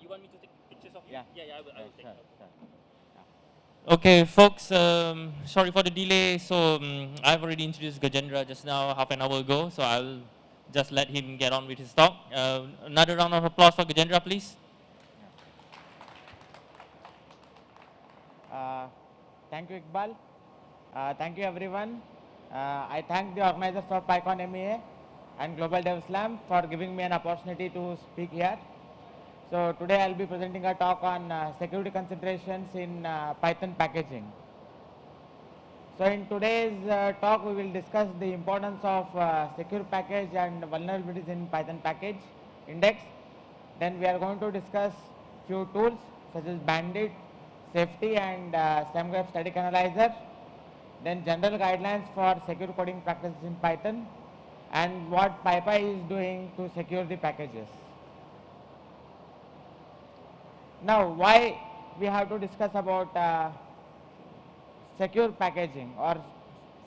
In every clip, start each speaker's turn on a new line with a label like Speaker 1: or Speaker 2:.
Speaker 1: want me to take pictures of you?
Speaker 2: Yeah.
Speaker 1: Yeah, I will take.
Speaker 2: Sure,
Speaker 1: Okay.
Speaker 2: sure.
Speaker 3: Okay, folks, sorry for the delay. So I've already introduced Gajendra just now, half an hour ago. So I'll just let him get on with his talk. Another round of applause for Gajendra, please.
Speaker 2: Thank you, Iqbal. Thank you, everyone. I thank the organizers of PyCon MEA and Global DevSlam for giving me an opportunity to speak here. So today I'll be presenting a talk on security considerations in Python packaging. So in today's talk, we will discuss the importance of secure package and vulnerabilities in Python package index. Then we are going to discuss few tools such as Bandit, Safety and SemGraph Static Analyzer. Then general guidelines for secure coding practices in Python and what PyPy is doing to secure the packages. Now, why we have to discuss about secure packaging or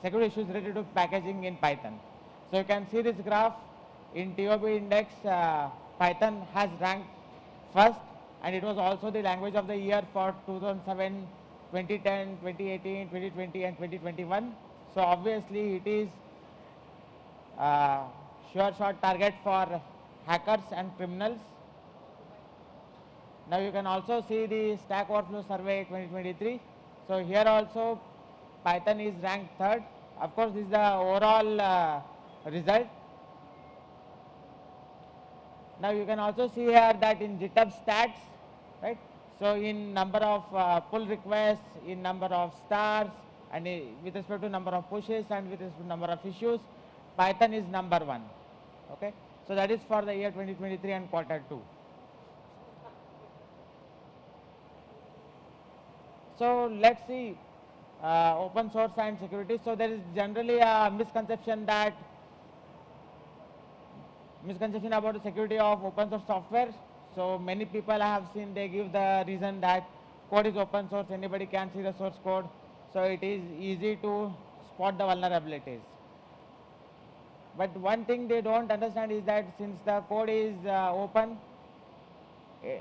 Speaker 2: security issues related to packaging in Python. So you can see this graph in TOB index, Python has ranked first, and it was also the language of the year for 2007, 2010, 2018, 2020 and 2021. So obviously it is sure shot target for hackers and criminals. Now you can also see the Stack Overflow Survey 2023. So here also Python is ranked third. Of course, this is the overall result. Now you can also see here that in GitHub stats, right? So in number of pull requests, in number of stars, and with respect to number of pushes and with respect to number of issues, Python is number one. Okay. So that is for the year 2023 and quarter 2. So let's see open source and security. So there is generally a misconception about the security of open source software. So many people I have seen, they give the reason that code is open source, anybody can see the source code, so it is easy to spot the vulnerabilities. But one thing they don't understand is that since the code is open,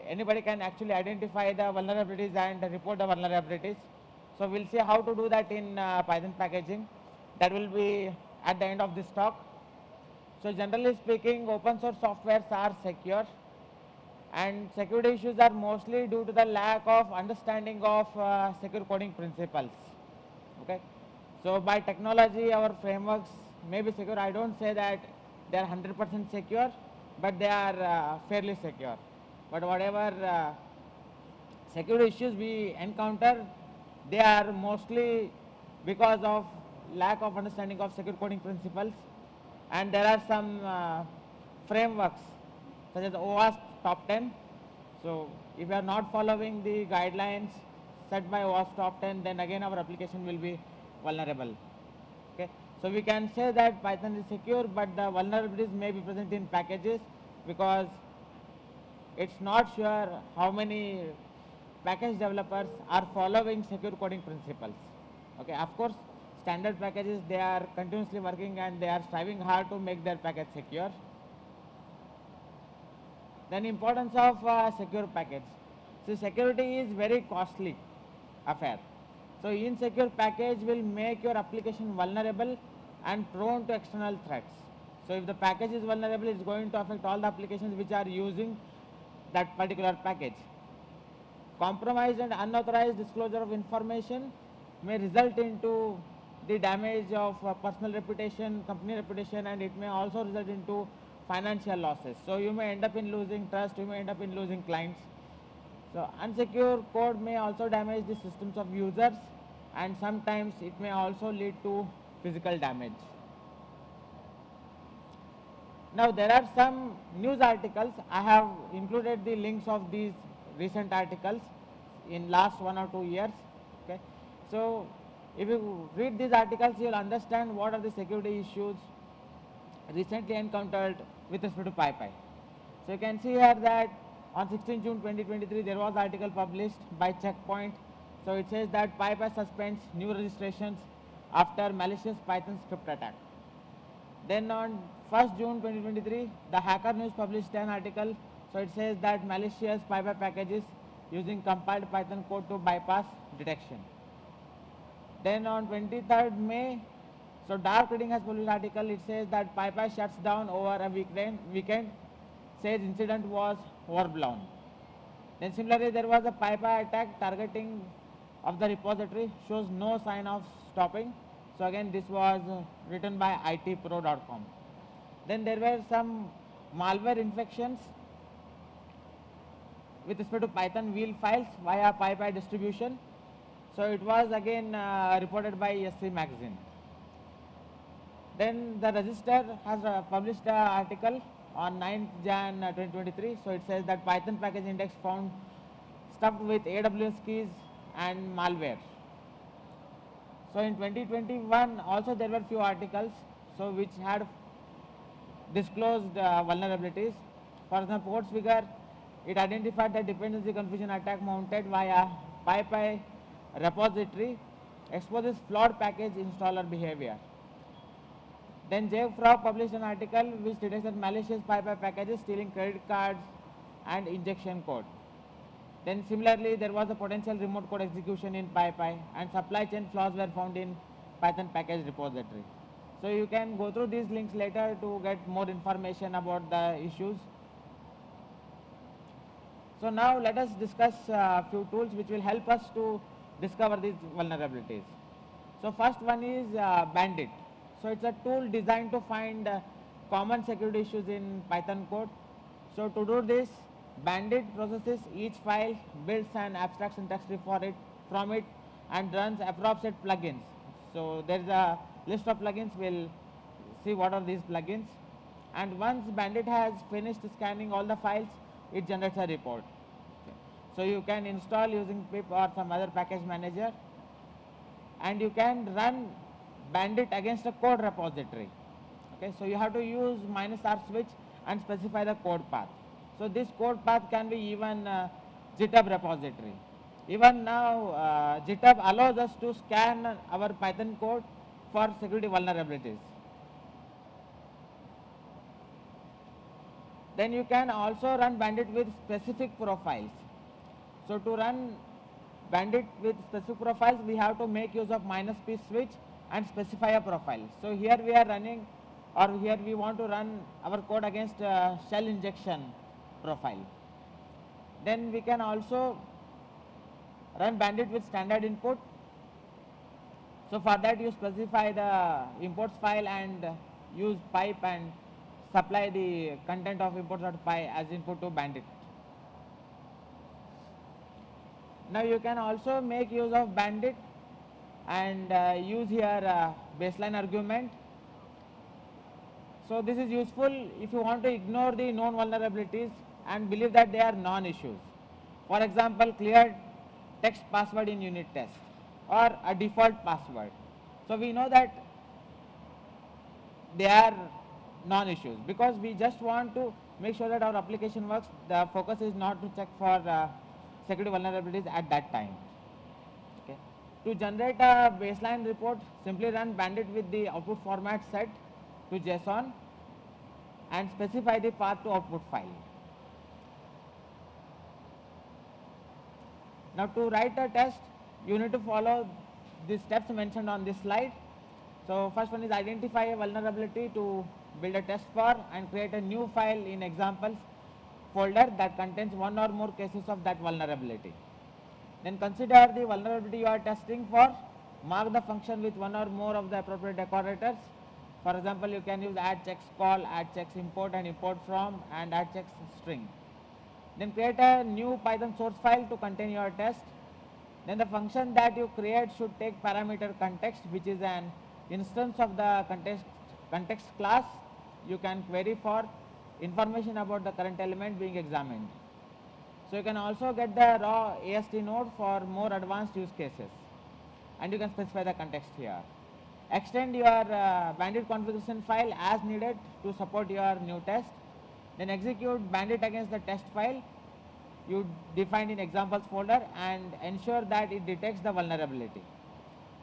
Speaker 2: anybody can actually identify the vulnerabilities and report the vulnerabilities. So we'll see how to do that in Python packaging. That will be at the end of this talk. So generally speaking, open source softwares are secure, and security issues are mostly due to the lack of understanding of secure coding principles. Okay. So by technology, our frameworks may be secure. I don't say that they are 100% secure, but they are fairly secure. But whatever security issues we encounter, they are mostly because of lack of understanding of secure coding principles. And there are some frameworks such as OWASP top 10. So if we are not following the guidelines set by OWASP top 10, then again our application will be vulnerable. Okay. So we can say that Python is secure, but the vulnerabilities may be present in packages because it's not sure how many package developers are following secure coding principles. Okay. Of course, standard packages, they are continuously working and they are striving hard to make their package secure. Then importance of secure package. So security is very costly affair. So insecure package will make your application vulnerable and prone to external threats. So if the package is vulnerable, it's going to affect all the applications which are using that particular package. Compromised and unauthorized disclosure of information may result into the damage of personal reputation, company reputation, and it may also result into financial losses. So you may end up in losing trust, you may end up in losing clients. So unsecure code may also damage the systems of users, and sometimes it may also lead to physical damage. Now there are some news articles. I have included the links of these recent articles in last 1 or 2 years. Okay. So if you read these articles, you will understand what are the security issues recently encountered with respect to PyPy. So you can see here that on 16 June 2023, there was an article published by Checkpoint. So it says that PyPy suspends new registrations after malicious Python script attack. Then on 1st June 2023, the Hacker News published an article So it says that malicious PyPy packages using compiled Python code to bypass detection. Then on 23rd May, so Dark Reading has published an article. It says that PyPy shuts down over a weekend. Says incident was overblown. Then similarly, there was a PyPy attack targeting of the repository, shows no sign of stopping. So again, this was written by itpro.com. Then there were some malware infections with respect to Python wheel files via PyPy distribution. So it was again reported by SC magazine. Then the Register has published an article on 9th Jan 2023. So it says that Python package index found stuffed with AWS keys and malware. So in 2021 also there were few articles so which had disclosed vulnerabilities. For example, Ports figure, it identified the dependency confusion attack mounted via PyPy repository exposes flawed package installer behavior. Then JFrog published an article which detected malicious PyPy packages stealing credit cards and injection code. Then similarly, there was a potential remote code execution in PyPy and supply chain flaws were found in Python package repository. So you can go through these links later to get more information about the issues. So now let us discuss a few tools which will help us to discover these vulnerabilities. So first one is Bandit. So it's a tool designed to find common security issues in Python code. So to do this, Bandit processes each file, builds an abstract syntax tree from it and runs appropriate plugins. So there is a list of plugins. We'll see what are these plugins. And once Bandit has finished scanning all the files, it generates a report. Okay. So you can install using pip or some other package manager, and you can run Bandit against a code repository. Okay. So you have to use -r switch and specify the code path. So this code path can be even GitHub repository. Even now, GitHub allows us to scan our Python code for security vulnerabilities. Then you can also run Bandit with specific profiles. So to run Bandit with specific profiles, we have to make use of -p switch and specify a profile. So here we are running, or here we want to run our code against shell injection profile. Then we can also run Bandit with standard input. So for that you specify the imports file and use pipe and supply the content of imports.py as input to Bandit. Now you can also make use of Bandit and use here baseline argument. So this is useful if you want to ignore the known vulnerabilities and believe that they are non-issues. For example, clear text password in unit test or a default password. So we know that they are non-issues because we just want to make sure that our application works. The focus is not to check for security vulnerabilities at that time. Okay. To generate a baseline report, simply run Bandit with the output format set to JSON and specify the path to output file. Now to write a test, you need to follow the steps mentioned on this slide. So first one is identify a vulnerability to build a test for and create a new file in examples folder that contains one or more cases of that vulnerability. Then consider the vulnerability you are testing for, mark the function with one or more of the appropriate decorators. For example, you can use add checks call, add checks import and import from, and add checks string. Then create a new Python source file to contain your test. Then the function that you create should take parameter context, which is an instance of the context class. You can query for information about the current element being examined. So you can also get the raw AST node for more advanced use cases, and you can specify the context here. Extend your Bandit configuration file as needed to support your new test. Then execute Bandit against the test file you defined in examples folder and ensure that it detects the vulnerability.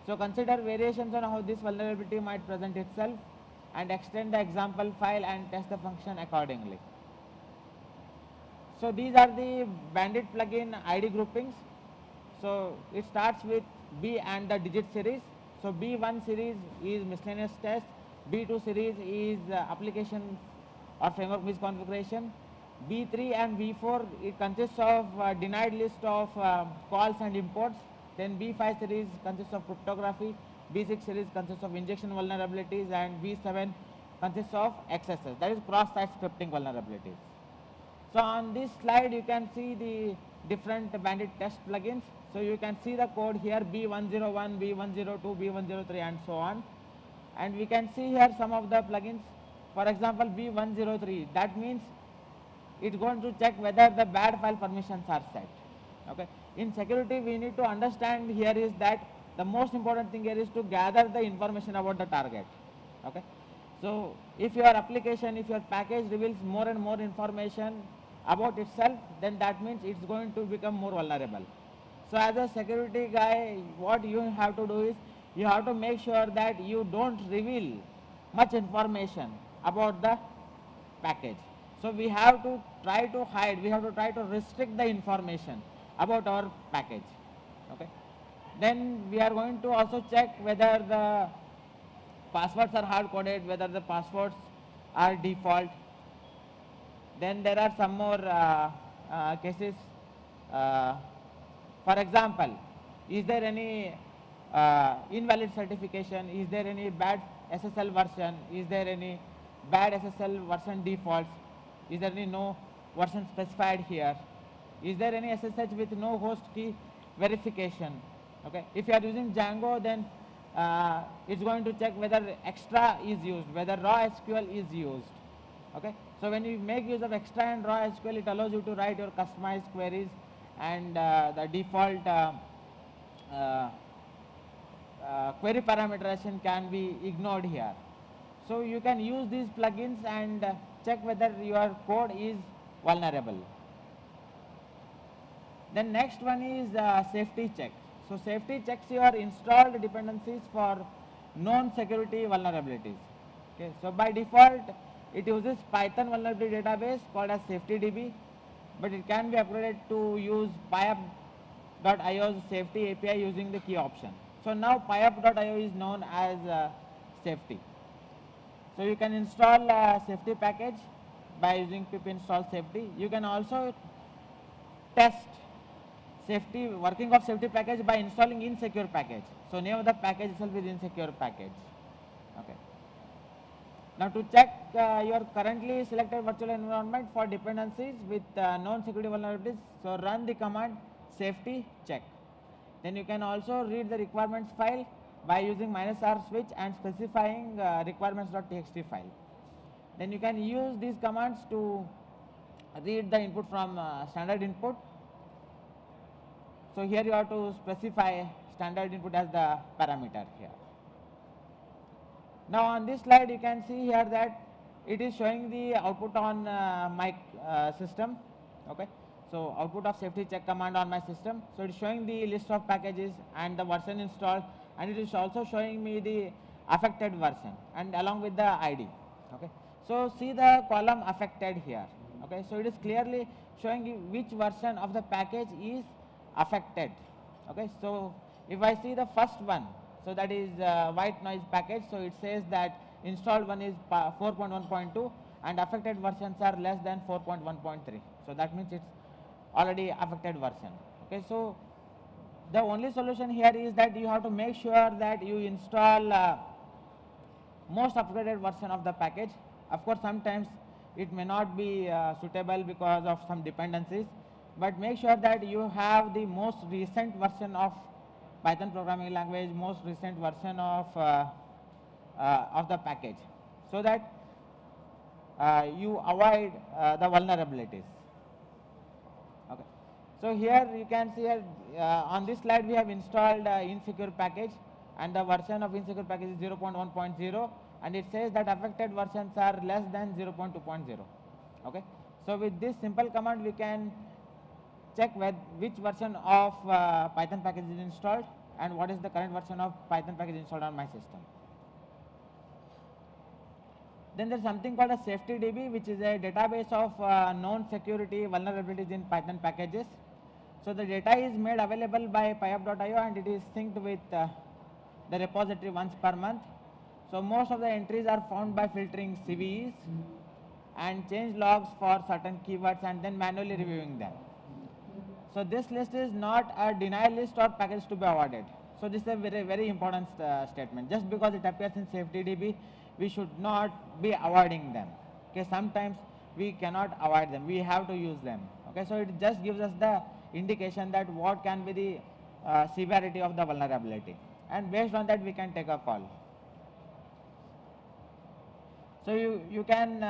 Speaker 2: So consider variations on how this vulnerability might present itself and extend the example file and test the function accordingly. So these are the Bandit plugin ID groupings. So it starts with B and the digit series. So B1 series is miscellaneous test, B2 series is application or framework misconfiguration, B3 and B4 it consists of denied list of calls and imports, then B5 series consists of cryptography, B6 series consists of injection vulnerabilities, and B7 consists of XSS, that is cross-site scripting vulnerabilities. So on this slide you can see the different Bandit test plugins. So you can see the code here B101, B102, B103 and so on. And we can see here some of the plugins. For example, B103, that means it's going to check whether the bad file permissions are set. Okay. In security we need to understand here is that the most important thing here is to gather the information about the target. Okay. So if your application, if your package reveals more and more information about itself, then that means it's going to become more vulnerable. So as a security guy, what you have to do is you have to make sure that you don't reveal much information about the package. So we have to try to hide, we have to try to restrict the information about our package. Okay. Then we are going to also check whether the passwords are hard coded, whether the passwords are default. Then there are some more cases. For example, is there any invalid certification? Is there any bad SSL version? Is there any bad SSL version defaults? Is there any no version specified here? Is there any SSH with no host key verification? Okay. If you are using Django, then it's going to check whether extra is used, whether raw SQL is used. Okay. So when you make use of extra and raw SQL, it allows you to write your customized queries, and the default query parameterization can be ignored here. So you can use these plugins and check whether your code is vulnerable. Then next one is safety check. So safety checks your installed dependencies for known security vulnerabilities. Okay. So by default it uses Python vulnerability database called as safetydb, but it can be upgraded to use pyup.io's safety API using the key option. So now pyup.io is known as safety. So you can install a safety package by using pip install safety. You can also test safety working of safety package by installing insecure package. So name of the package itself is insecure package. Okay. Now to check your currently selected virtual environment for dependencies with known security vulnerabilities, so run the command safety check. Then you can also read the requirements file by using -r switch and specifying requirements.txt file. Then you can use these commands to read the input from standard input. So here you have to specify standard input as the parameter here. Now on this slide you can see here that it is showing the output on my system. Okay. So output of safety check command on my system. So it is showing the list of packages and the version installed, and it is also showing me the affected version and along with the ID. Okay. So see the column affected here. Okay. So it is clearly showing you which version of the package is affected. Okay. So if I see the first one, so that is white noise package, so it says that installed one is 4.1.2 and affected versions are less than 4.1.3. So that means it's already affected version. Okay. So the only solution here is that you have to make sure that you install most upgraded version of the package. Of course sometimes it may not be suitable because of some dependencies, but make sure that you have the most recent version of Python programming language, most recent version of the package, so that you avoid the vulnerabilities. Okay. So here you can see on this slide we have installed insecure package, and the version of insecure package is 0.1.0, and it says that affected versions are less than 0.2.0. Okay. So with this simple command we can check which version of Python package is installed and what is the current version of Python package installed on my system. Then there's something called a safety DB, which is a database of known security vulnerabilities in Python packages. So the data is made available by pyup.io and it is synced with the repository once per month. So most of the entries are found by filtering CVEs and change logs for certain keywords and then manually reviewing them. So this list is not a denial list or package to be avoided. So this is a very important statement. Just because it appears in safety DB, we should not be avoiding them. Okay, sometimes we cannot avoid them. We have to use them. Okay, so it just gives us the indication that what can be the severity of the vulnerability, and based on that we can take a call. So you can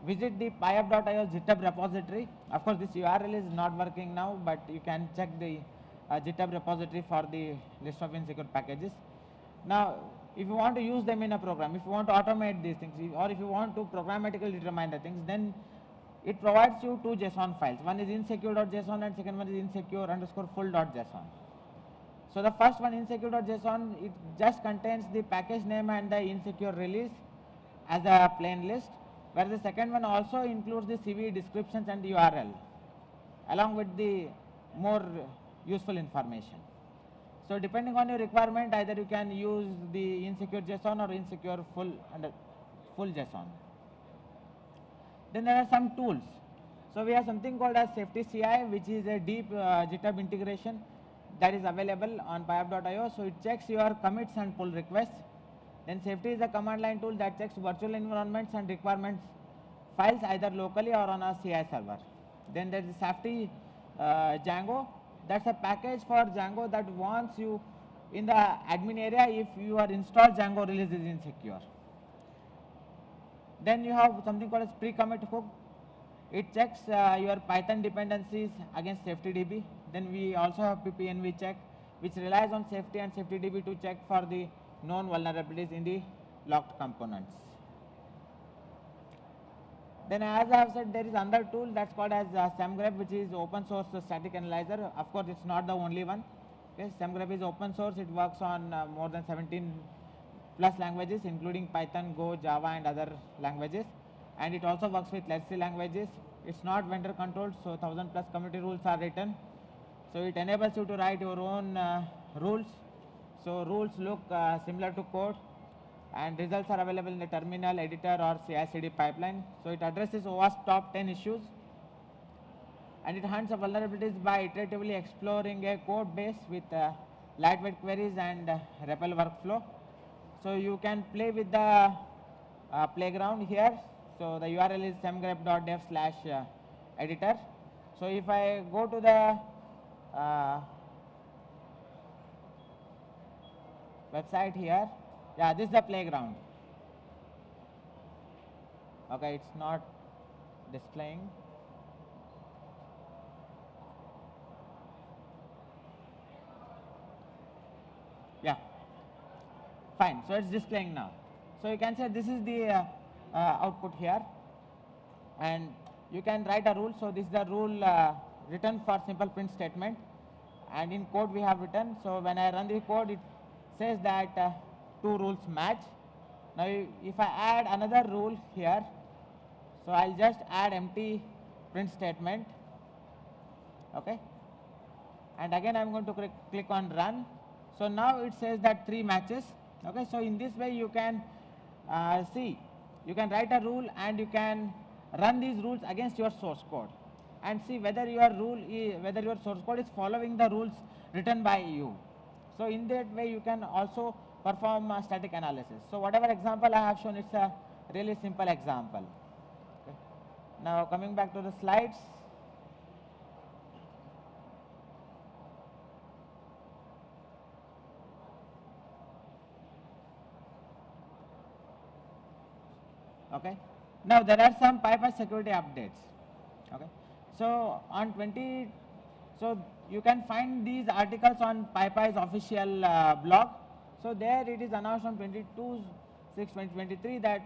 Speaker 2: visit the pyup.io GitHub repository. Of course, this URL is not working now, but you can check the GitHub repository for the list of insecure packages. Now, if you want to use them in a program, if you want to automate these things, or if you want to programmatically determine the things, then it provides you two JSON files. One is insecure.json and second one is insecure_full.json. So the first one, insecure.json, it just contains the package name and the insecure release as a plain list, where the second one also includes the CVE descriptions and the URL along with the more useful information. So depending on your requirement, either you can use the insecure JSON or insecure full JSON. Then there are some tools. So we have something called as safety CI, which is a deep GitHub integration that is available on pyup.io. So it checks your commits and pull requests. Then safety is a command line tool that checks virtual environments and requirements files either locally or on a CI server. Then there is safety Django. That's a package for Django that warns you in the admin area if your installed Django release is insecure. Then you have something called as pre-commit hook. It checks your Python dependencies against safety-DB. Then we also have ppnv check, which relies on safety and safety-DB to check for the known vulnerabilities in the locked components. Then as I have said, there is another tool that's called as SemGrep, which is open source static analyzer. Of course, it's not the only one. Okay, SemGrep is open source. It works on more than 17 plus languages, including Python, Go, Java, and other languages. And it also works with legacy languages. It's not vendor controlled, so 1000 plus community rules are written. So it enables you to write your own rules. So rules look similar to code, and results are available in the terminal, editor, or CI/CD pipeline. So it addresses OWASP top 10 issues, and it hunts vulnerabilities by iteratively exploring a code base with lightweight queries and REPL workflow. So you can play with the playground here. So the URL is semgrep.dev/editor. So if I go to the website here, yeah, this is the playground. Okay, it's not displaying. Yeah, fine. So it's displaying now. So you can say this is the output here, and you can write a rule. So this is the rule written for simple print statement, and in code we have written. So when I run the code, it says that two rules match. Now if I add another rule here, so I'll just add empty print statement. Okay, and again I'm going to click on run. So now it says that 3 matches. Okay, so in this way you can see, you can write a rule and you can run these rules against your source code and see whether your source code is following the rules written by you. So in that way you can also perform static analysis. So whatever example I have shown, it's a really simple example. Okay. Now coming back to the slides. Okay. Now there are some PyPy security updates. Okay. So on so you can find these articles on PyPy's official blog. So there it is announced on 22/6/2023 that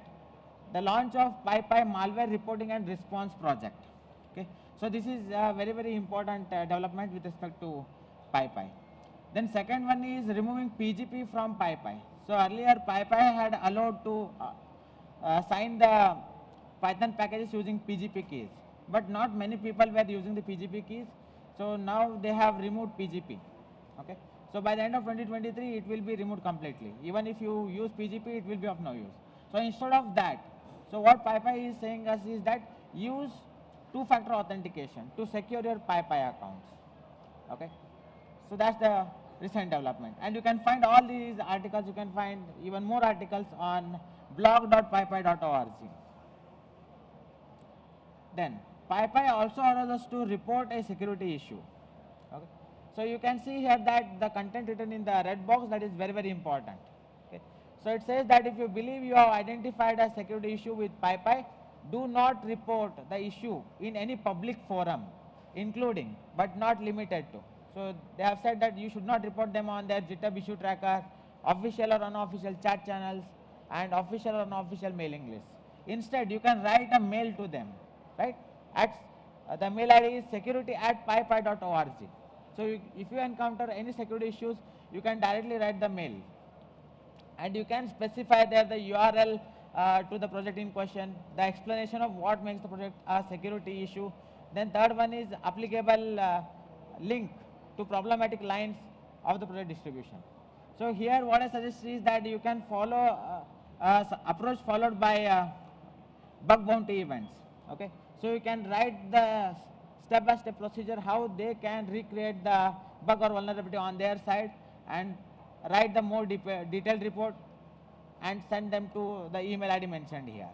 Speaker 2: the launch of PyPy malware reporting and response project. Okay. So this is a very important development with respect to PyPy. Then second one is removing PGP from PyPy. So earlier PyPy had allowed to sign the Python packages using PGP keys, but not many people were using the PGP keys. So now they have removed PGP. Okay. So by the end of 2023, it will be removed completely. Even if you use PGP, it will be of no use. So instead of that, so what PyPy is saying us is that use two-factor authentication to secure your PyPy accounts. Okay. So that's the recent development. And you can find all these articles, you can find even more articles on blog.pypy.org. Then PyPy also allows us to report a security issue. Okay. So you can see here that the content written in the red box, that is very, very important. Okay. So it says that if you believe you have identified a security issue with PyPy, do not report the issue in any public forum, including but not limited to. So they have said that you should not report them on their GitHub issue tracker, official or unofficial chat channels, and official or unofficial mailing lists. Instead, you can write a mail to them, right? The mail ID is security@pypy.org. So if you encounter any security issues, you can directly write the mail. And you can specify there the URL to the project in question, the explanation of what makes the project a security issue. Then third one is applicable link to problematic lines of the project distribution. So here what I suggest is that you can follow approach followed by bug bounty events. Okay. So you can write the step-by-step procedure how they can recreate the bug or vulnerability on their side, and write the more detailed report and send them to the email ID mentioned here.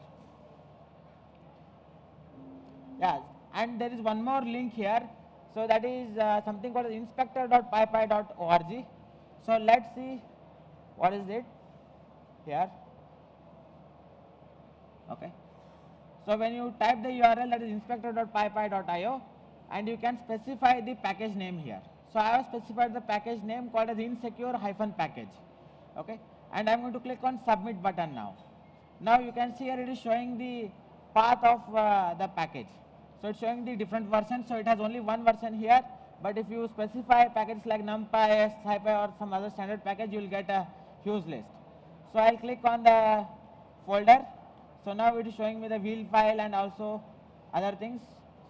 Speaker 2: Yeah, and there is one more link here. So that is something called inspector.pypy.org. So let's see what is it here. Okay. So when you type the URL, that is inspector.pypy.io, and you can specify the package name here. So I have specified the package name called as insecure-package. Okay. And I'm going to click on submit button now. Now you can see here it is showing the path of the package. So it's showing the different versions. So it has only one version here, but if you specify packages like NumPy, SciPy, or some other standard package, you will get a huge list. So I'll click on the folder. So now it is showing me the wheel file and also other things.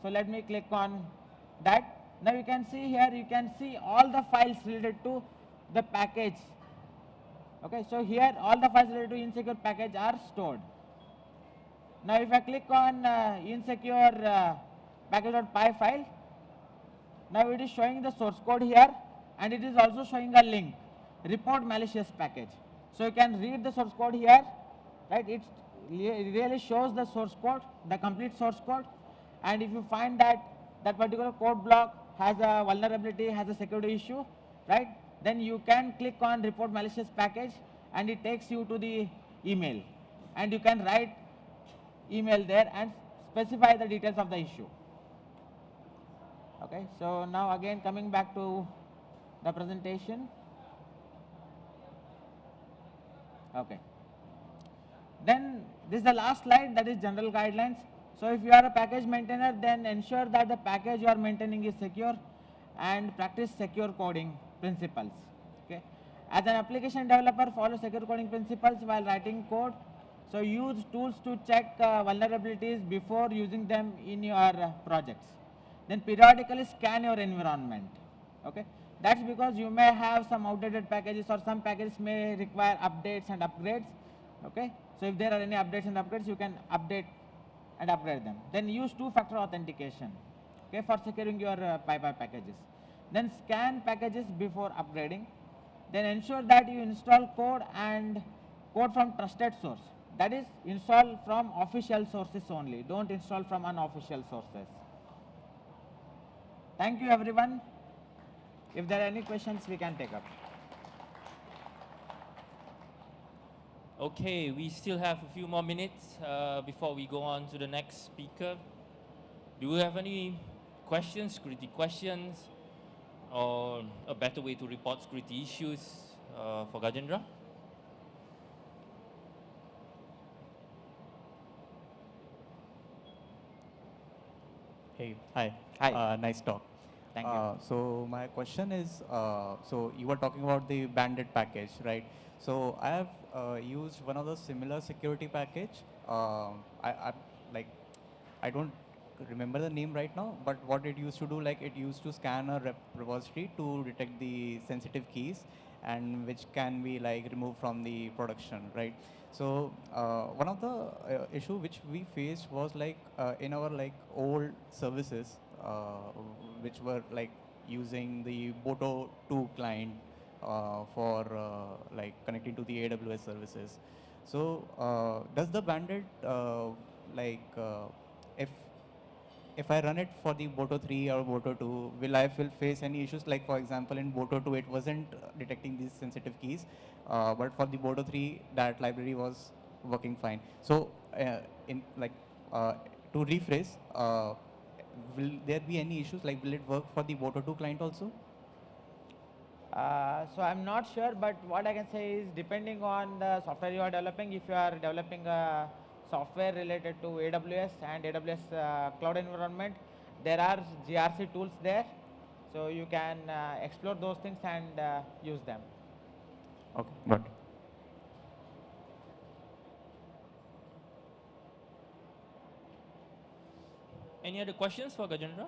Speaker 2: So let me click on that. Now you can see here, you can see all the files related to the package. Okay, so here all the files related to insecure package are stored. Now if I click on insecure package.py file, now it is showing the source code here, and it is also showing a link, report malicious package. So you can read the source code here, right? It really shows the source code, the complete source code, and if you find that that particular code block has a vulnerability, has a security issue, right? Then you can click on report malicious package, and it takes you to the email, and you can write email there and specify the details of the issue. Okay, so now again coming back to the presentation. Okay. Then this is the last slide, that is general guidelines. So if you are a package maintainer, then ensure that the package you are maintaining is secure and practice secure coding principles. Okay. As an application developer, follow secure coding principles while writing code. So use tools to check vulnerabilities before using them in your projects. Then periodically scan your environment. Okay. That's because you may have some outdated packages, or some packages may require updates and upgrades. Okay. So if there are any updates and upgrades, you can update and upgrade them. Then use two-factor authentication, okay, for securing your PyPy packages. Then scan packages before upgrading. Then ensure that you install code from trusted source. That is, install from official sources only. Don't install from unofficial sources. Thank you, everyone. If there are any questions, we can take up.
Speaker 3: Okay, we still have a few more minutes before we go on to the next speaker. Do you have any questions, security questions, or a better way to report security issues for Gajendra?
Speaker 1: Hey, hi.
Speaker 2: Hi.
Speaker 1: Nice talk.
Speaker 2: Thank you.
Speaker 1: So my question is, so you were talking about the bandit package, right? So I have used one of the similar security package, I like I don't remember the name right now, but what it used to do, like it used to scan a repository to detect the sensitive keys, and which can be like removed from the production, right? So one of the issue which we faced was like in our like old services, which were like using the Boto 2 client for like connecting to the AWS services. So does the Bandit like if if I run it for the Boto 3 or Boto 2, will I will face any issues? Like for example, in Boto 2, it wasn't detecting these sensitive keys, but for the Boto 3, that library was working fine. So in like uh, to rephrase, will there be any issues? Like will it work for the Boto 2 client also?
Speaker 2: So I'm not sure, but what I can say is depending on the software you are developing, if you are developing a software related to AWS and AWS cloud environment, there are GRC tools there. So you can explore those things and use them.
Speaker 1: Okay, got it.
Speaker 3: Any other questions for Gajendra?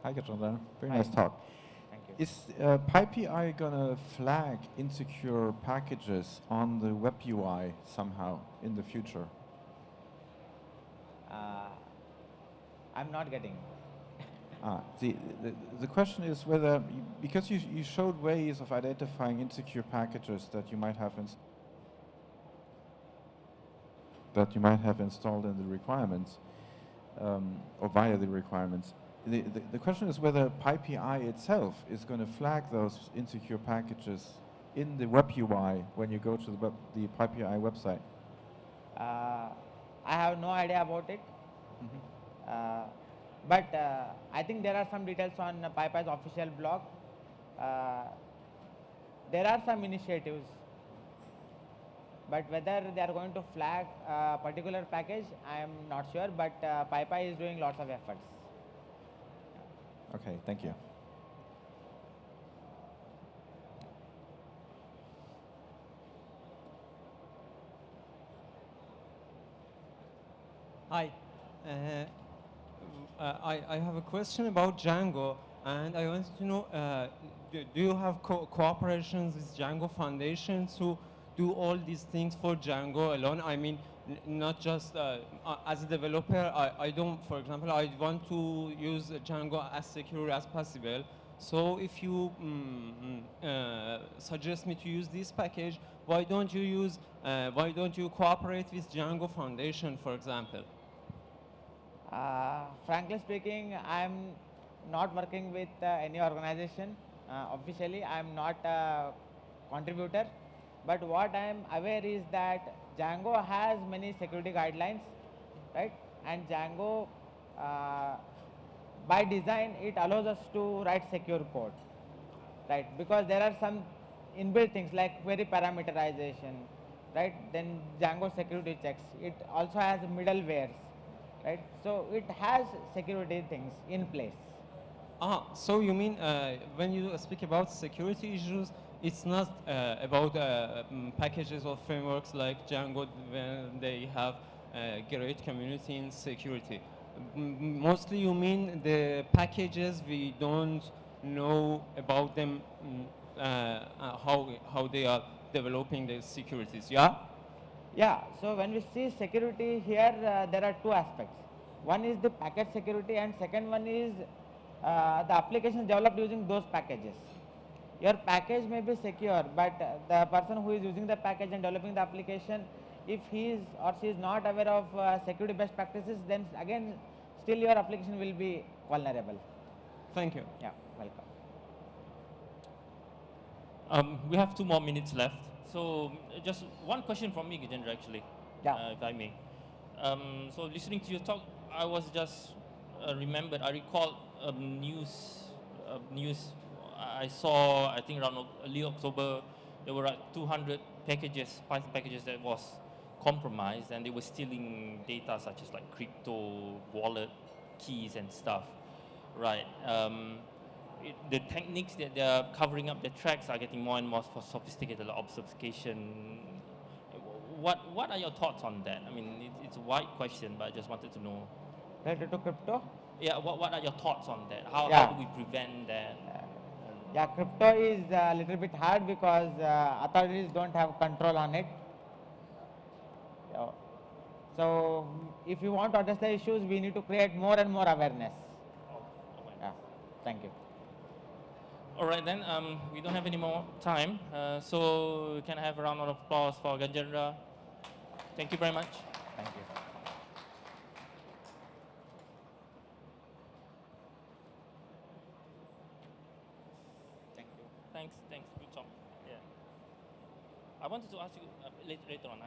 Speaker 4: Hi, Gajendra. Very
Speaker 2: Hi.
Speaker 4: nice talk.
Speaker 2: Thank you.
Speaker 4: Is PyPI gonna flag insecure packages on the web UI somehow in the future?
Speaker 2: I'm not getting.
Speaker 4: The question is whether, because you showed ways of identifying insecure packages that you might have installed in the requirements, or via the requirements. The question is whether PyPI itself is going to flag those insecure packages in the web UI when you go to the PyPI website.
Speaker 2: I have no idea about it. But I think there are some details on PyPy's official blog. There are some initiatives, but whether they are going to flag a particular package, I am not sure. But PyPy is doing lots of efforts.
Speaker 4: Okay, thank you.
Speaker 5: Hi. I have a question about Django, and I wanted to know, do you have cooperations with Django Foundation to do all these things for Django alone? I mean, not just as a developer, I don't, for example, I want to use Django as secure as possible. So if you suggest me to use this package, why don't you cooperate with Django Foundation, for example?
Speaker 2: Frankly speaking, I'm not working with any organization. Officially, I'm not a contributor. But what I'm aware is that Django has many security guidelines, right? And Django, by design, it allows us to write secure code, right? Because there are some inbuilt things like query parameterization, right? Then Django security checks. It also has middlewares, right? So it has security things in place.
Speaker 5: So you mean when you speak about security issues, it's not about packages or frameworks like Django when they have a great community in security. Mostly you mean the packages we don't know about them, how they are developing the securities, yeah?
Speaker 2: Yeah, so when we see security here, there are two aspects. One is the package security, and second one is the application developed using those packages. Your package may be secure, but the person who is using the package and developing the application, if he is or she is not aware of security best practices, then again, still your application will be vulnerable.
Speaker 5: Thank you.
Speaker 2: Yeah, welcome.
Speaker 3: We have 2 more minutes left. So just one question from me, Gajendra, actually,
Speaker 2: Yeah.
Speaker 3: if I may. So listening to your talk, I was just remembered. I recall news I saw. I think around early October, there were like 200 packages, Python packages that was compromised, and they were stealing data such as like crypto, wallet, keys, and stuff. Right. the techniques that they're covering up their tracks are getting more and more sophisticated, like obfuscation. What are your thoughts on that? I mean, it's a wide question, but I just wanted to know.
Speaker 2: Related to crypto?
Speaker 3: Yeah, what are your thoughts on that? How do we prevent that?
Speaker 2: Yeah, crypto is a little bit hard because authorities don't have control on it. Yeah. So if you want to address the issues, we need to create more and more awareness. Yeah, thank you.
Speaker 3: All right then, we don't have any more time, so we can have a round of applause for Gajendra. Thank you very much.
Speaker 2: Thank you.
Speaker 3: Thanks, good job. Yeah. I wanted to ask you later on.